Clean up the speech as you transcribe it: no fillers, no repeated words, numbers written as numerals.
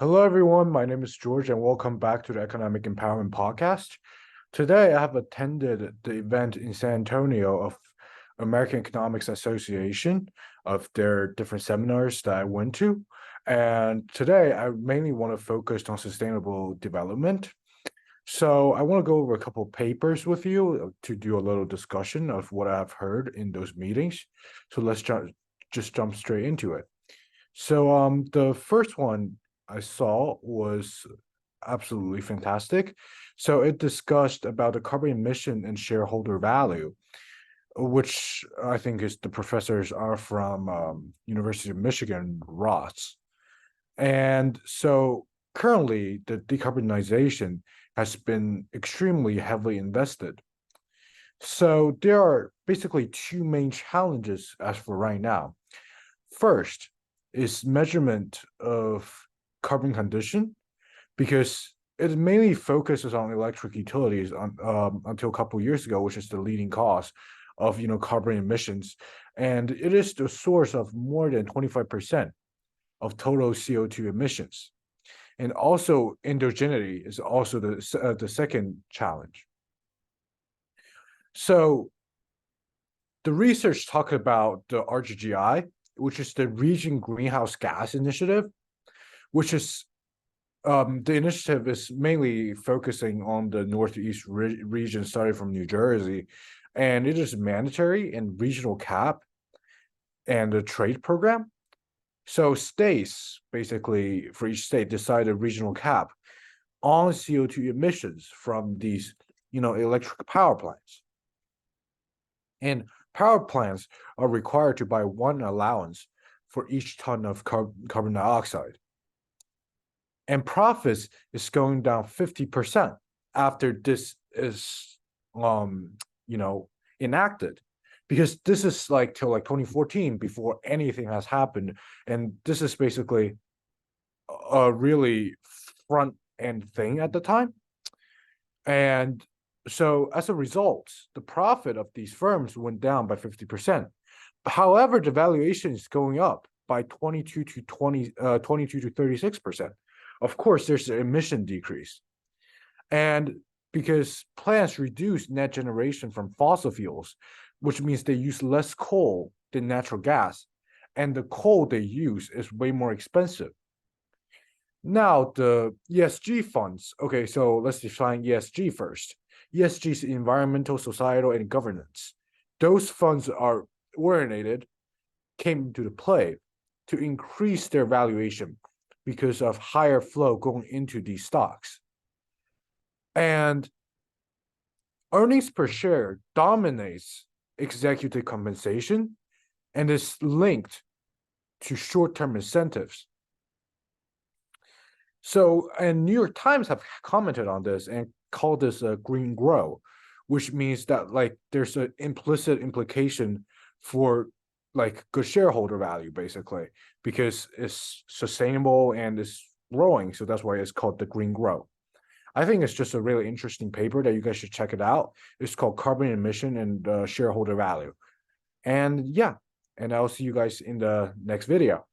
Hello, everyone. My name is George, and welcome back to the Economic Empowerment Podcast. Today, I have attended the event in San Antonio of American Economics Association of their different seminars that I went to. And today, I mainly want to focus on sustainable development. So, I want to go over a couple of papers with you to do a little discussion of what I've heard in those meetings. So, just jump straight into it. So, the first one I saw was absolutely fantastic. So it discussed about the carbon emission and shareholder value, which I think is the professors are from University of Michigan, Ross. And so currently the decarbonization has been extremely heavily invested. So there are basically two main challenges as for right now. First is measurement of carbon condition because it mainly focuses on electric utilities until a couple of years ago, which is the leading cause of carbon emissions, and it is the source of more than 25% of total CO2 emissions. And also endogeneity is also the second challenge. So the research talked about the RGGI, which is the Region Greenhouse Gas Initiative, which is the initiative is mainly focusing on the Northeast region, starting from New Jersey, and it is mandatory and regional cap and a trade program. So states, basically, for each state, decide a regional cap on CO2 emissions from these, electric power plants. And power plants are required to buy one allowance for each ton of carbon dioxide. And profits is going down 50% after this is enacted, because this is like till like 2014 before anything has happened, and this is basically a really front end thing at the time. And so as a result, the profit of these firms went down by 50%. However, the valuation is going up by 22 to 36%. Of course, there's an emission decrease. And because plants reduce net generation from fossil fuels, which means they use less coal than natural gas, and the coal they use is way more expensive. Now, the ESG funds. Okay, so let's define ESG first. ESG is environmental, societal, and governance. Those funds are originated, came into the play to increase their valuation because of higher flow going into these stocks. And earnings per share dominates executive compensation and is linked to short-term incentives. So, and New York Times have commented on this and called this a green grow, which means that like there's an implicit implication for like good shareholder value, basically, because it's sustainable and it's growing. So that's why it's called the green grow. I think it's just a really interesting paper that you guys should check it out. It's called Carbon Emission and Shareholder Value. And yeah, and I'll see you guys in the next video.